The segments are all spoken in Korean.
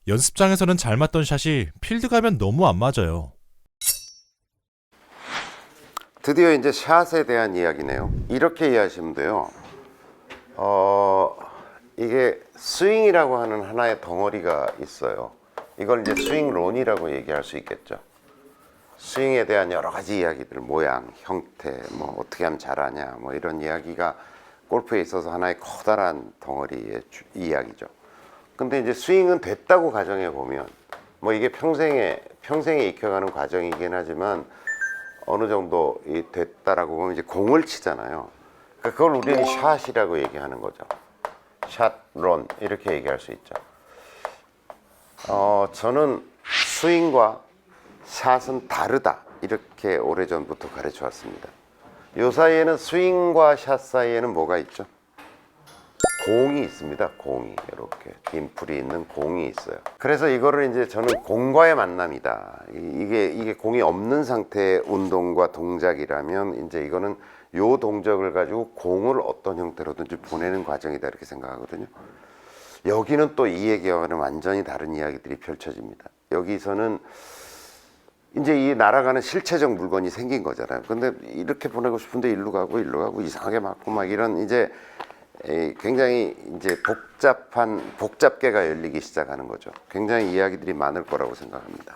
연습장에서는 잘 맞던 샷이 필드 가면 너무 안 맞아요. 드디어 이제 샷에 대한 이야기네요. 이렇게 이해하시면 돼요. 이게 스윙이라고 하는 하나의 덩어리가 있어요. 이걸 이제 스윙론이라고 얘기할 수 있겠죠. 스윙에 대한 여러 가지 이야기들, 모양, 형태, 뭐 어떻게 하면 잘하냐, 뭐 이런 이야기가 골프에 있어서 하나의 커다란 덩어리의 이야기죠. 근데 이제 스윙은 됐다고 가정해 보면, 뭐 이게 평생에 익혀가는 과정이긴 하지만 어느 정도 됐다라고 보면 이제 공을 치잖아요. 그러니까 그걸 우리는 샷이라고 얘기하는 거죠. 샷론 이렇게 얘기할 수 있죠. 저는 스윙과 샷은 다르다 이렇게 오래전부터 가르쳐 왔습니다. 요 사이에는 스윙과 샷 사이에는 뭐가 있죠? 공이 있습니다. 공이 이렇게 딤플이 있는 공이 있어요. 그래서 이거를 이제 저는 공과의 만남이다. 이게 공이 없는 상태의 운동과 동작이라면 이제 이거는 요 동작을 가지고 공을 어떤 형태로든지 보내는 과정이다 이렇게 생각하거든요. 여기는 또 이 얘기와는 완전히 다른 이야기들이 펼쳐집니다. 여기서는 이제 이 날아가는 실체적 물건이 생긴 거잖아요. 근데 이렇게 보내고 싶은데 일로 가고 이상하게 맞고 막 이런 이제 굉장히 이제 복잡계가 열리기 시작하는 거죠. 굉장히 이야기들이 많을 거라고 생각합니다.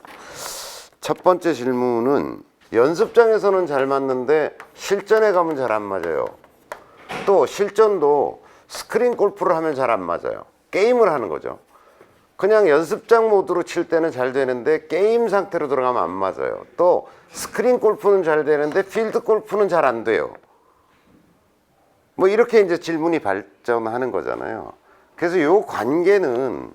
첫 번째 질문은 연습장에서는 잘 맞는데 실전에 가면 잘 안 맞아요. 또 실전도 스크린 골프를 하면 잘 안 맞아요. 게임을 하는 거죠. 그냥 연습장 모드로 칠 때는 잘 되는데 게임 상태로 들어가면 안 맞아요. 또 스크린 골프는 잘 되는데 필드 골프는 잘 안 돼요. 뭐 이렇게 이제 질문이 발전하는 거잖아요. 그래서 이 관계는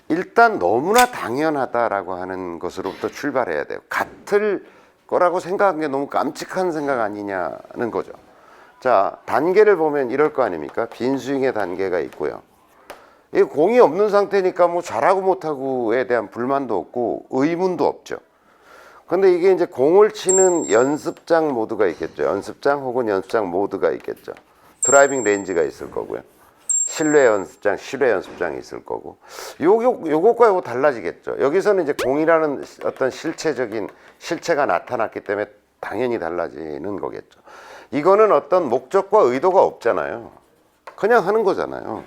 일단 너무나 당연하다라고 하는 것으로부터 출발해야 돼요. 같을 거라고 생각한 게 너무 깜찍한 생각 아니냐는 거죠. 자, 단계를 보면 이럴 거 아닙니까? 빈스윙의 단계가 있고요. 이 공이 없는 상태니까 뭐 잘하고 못하고에 대한 불만도 없고 의문도 없죠. 근데 이게 이제 공을 치는 연습장 모드가 있겠죠. 연습장 혹은 연습장 모드가 있겠죠. 드라이빙 레인지가 있을 거고요. 실내 연습장, 실외 연습장이 있을 거고. 요것과 요거 달라지겠죠. 여기서는 이제 공이라는 어떤 실체가 나타났기 때문에 당연히 달라지는 거겠죠. 이거는 어떤 목적과 의도가 없잖아요. 그냥 하는 거잖아요.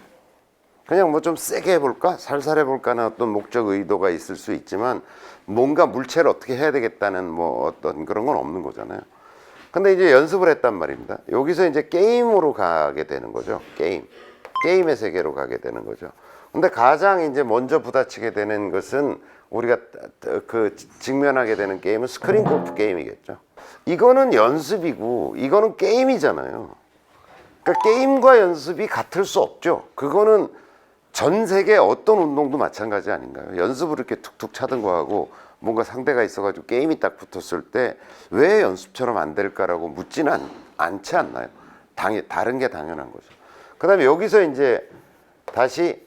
그냥 뭐 좀 세게 해볼까? 살살 해볼까는 어떤 목적 의도가 있을 수 있지만 뭔가 물체를 어떻게 해야 되겠다는 뭐 어떤 그런 건 없는 거잖아요. 근데 이제 연습을 했단 말입니다. 여기서 이제 게임으로 가게 되는 거죠. 게임의 세계로 가게 되는 거죠. 근데 가장 이제 먼저 부딪히게 되는 것은 우리가 그 직면하게 되는 게임은 스크린 골프 게임이겠죠. 이거는 연습이고 이거는 게임이잖아요. 그러니까 게임과 연습이 같을 수 없죠. 그거는 전 세계 어떤 운동도 마찬가지 아닌가요? 연습을 이렇게 툭툭 차던 거하고 뭔가 상대가 있어가지고 게임이 딱 붙었을 때 왜 연습처럼 안 될까라고 묻지는 않지 않나요? 다른 게 당연한 거죠. 그 다음에 여기서 이제 다시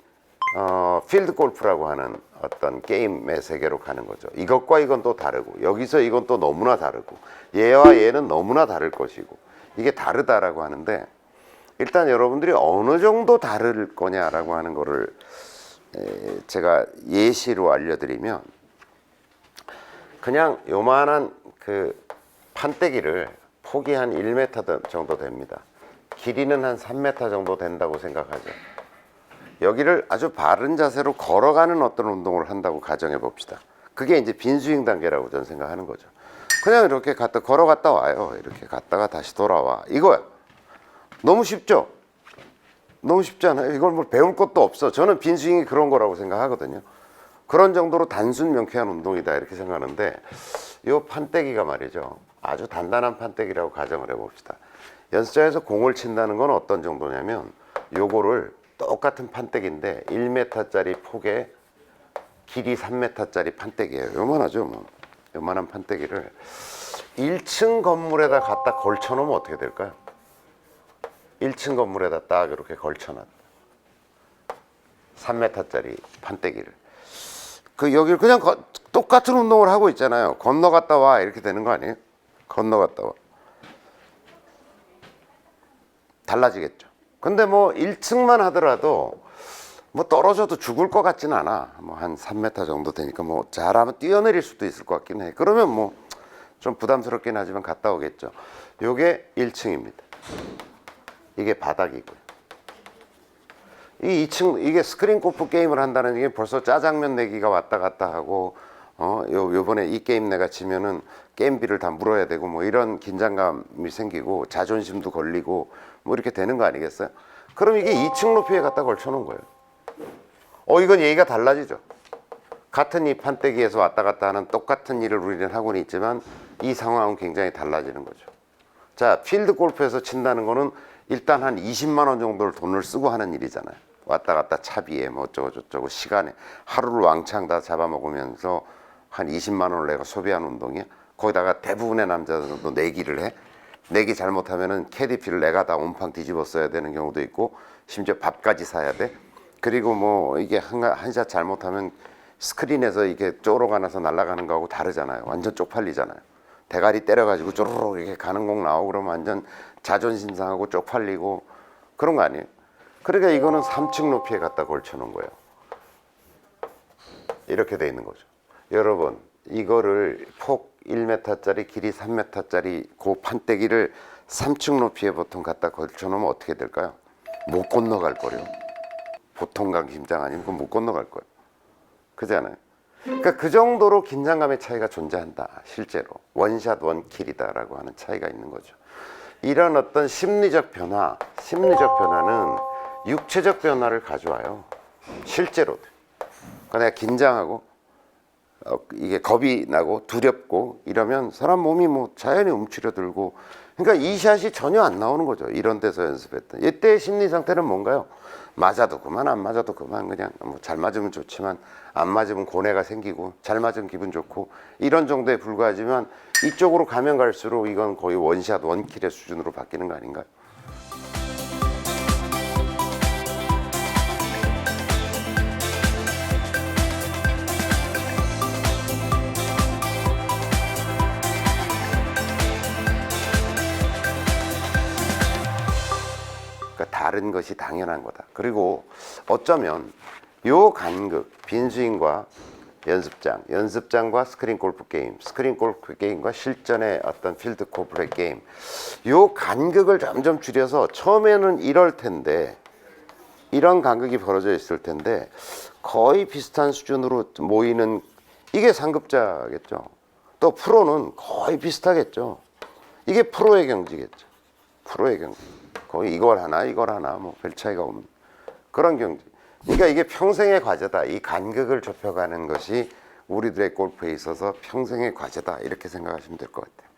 필드 골프라고 하는 어떤 게임의 세계로 가는 거죠. 이것과 이건 또 다르고 여기서 이건 또 너무나 다르고 얘와 얘는 너무나 다를 것이고 이게 다르다라고 하는데 일단 여러분들이 어느 정도 다를 거냐라고 하는 거를 제가 예시로 알려드리면 그냥 요만한 그 판때기를 폭이 한 1m 정도 됩니다. 길이는 한 3m 정도 된다고 생각하죠. 여기를 아주 바른 자세로 걸어가는 어떤 운동을 한다고 가정해 봅시다. 그게 이제 빈스윙 단계라고 저는 생각하는 거죠. 그냥 이렇게 걸어갔다 와요. 이렇게 갔다가 다시 돌아와. 이거야. 너무 쉽죠? 너무 쉽지 않아요? 이걸 뭐 배울 것도 없어. 저는 빈스윙이 그런 거라고 생각하거든요. 그런 정도로 단순 명쾌한 운동이다 이렇게 생각하는데 이 판때기가 말이죠. 아주 단단한 판때기라고 가정을 해봅시다. 연습장에서 공을 친다는 건 어떤 정도냐면 요거를 똑같은 판때기인데 1m짜리 폭에 길이 3m짜리 판때기예요. 요만하죠. 뭐. 요만한 판때기를 1층 건물에다 갖다 걸쳐놓으면 어떻게 될까요? 1층 건물에다 딱 이렇게 걸쳐놨다. 3m짜리 판때기를. 여기를 그냥 똑같은 운동을 하고 있잖아요. 건너갔다 와 이렇게 되는 거 아니에요? 건너갔다 와. 달라지겠죠. 근데 뭐 1층만 하더라도 뭐 떨어져도 죽을 것 같진 않아. 뭐 한 3m 정도 되니까 뭐 잘하면 뛰어내릴 수도 있을 것 같긴 해. 그러면 뭐 좀 부담스럽긴 하지만 갔다 오겠죠. 요게 1층입니다. 이게 바닥이고요. 이 2층, 이게 스크린 골프 게임을 한다는 게 벌써 짜장면 내기가 왔다 갔다 하고, 요번에 이 게임 내가 지면은 게임비를 다 물어야 되고, 뭐 이런 긴장감이 생기고, 자존심도 걸리고, 뭐 이렇게 되는 거 아니겠어요? 그럼 이게 2층 높이에 갖다 걸쳐놓은 거예요. 이건 얘기가 달라지죠. 같은 이 판때기에서 왔다 갔다 하는 똑같은 일을 우리는 하고는 있지만, 이 상황은 굉장히 달라지는 거죠. 자, 필드 골프에서 친다는 거는 일단 한 20만 원 정도를 돈을 쓰고 하는 일이잖아요. 왔다 갔다 차비에 뭐 어쩌고 저쩌고 시간에 하루를 왕창 다 잡아먹으면서 한 20만 원을 내가 소비한 운동이야. 거기다가 대부분의 남자들도 내기를 해. 내기 잘못하면은 캐디피를 내가 다 온팡 뒤집어 써야 되는 경우도 있고, 심지어 밥까지 사야 돼. 그리고 뭐 이게 한 샷 잘못하면 스크린에서 이게 쪼로가 나서 날아가는 거하고 다르잖아요. 완전 쪽팔리잖아요. 대가리 때려가지고 쪼르륵 이렇게 가는 공 나오고 그러면 완전 자존심 상하고 쪽팔리고 그런 거 아니에요. 그러니까 이거는 3층 높이에 갖다 걸쳐놓은 거예요. 이렇게 돼 있는 거죠. 여러분, 이거를 폭 1m짜리 길이 3m짜리 그 판때기를 3층 높이에 보통 갖다 걸쳐놓으면 어떻게 될까요? 못 건너갈 거래요. 보통 강 심장 아니면 그건 못 건너갈 거예요. 그잖아요. 그러니까 그 정도로 긴장감의 차이가 존재한다. 실제로 원샷 원킬이다라고 하는 차이가 있는 거죠. 이런 어떤 심리적 변화는 육체적 변화를 가져와요. 실제로도. 그러니까 내가 긴장하고 이게 겁이 나고 두렵고 이러면 사람 몸이 뭐 자연히 움츠려들고, 그러니까 이 샷이 전혀 안 나오는 거죠. 이런 데서 연습했던 이때의 심리 상태는 뭔가요? 맞아도 그만, 안 맞아도 그만, 그냥 뭐 잘 맞으면 좋지만 안 맞으면 고뇌가 생기고, 잘 맞으면 기분 좋고, 이런 정도에 불과하지만 이쪽으로 가면 갈수록 이건 거의 원샷 원킬의 수준으로 바뀌는 거 아닌가요? 다른 것이 당연한 거다. 그리고 어쩌면 요 간극, 빈스윙과 연습장과 스크린 골프 게임과 실전의 어떤 필드 골프의 게임, 요 간극을 점점 줄여서 처음에는 이럴 텐데, 이런 간극이 벌어져 있을 텐데 거의 비슷한 수준으로 모이는, 이게 상급자겠죠. 또 프로는 거의 비슷하겠죠. 이게 프로의 경지겠죠. 프로의 경지. 거의 이걸 하나 뭐 별 차이가 없는 그런 경지. 그러니까 이게 평생의 과제다. 이 간극을 좁혀가는 것이 우리들의 골프에 있어서 평생의 과제다. 이렇게 생각하시면 될 것 같아요.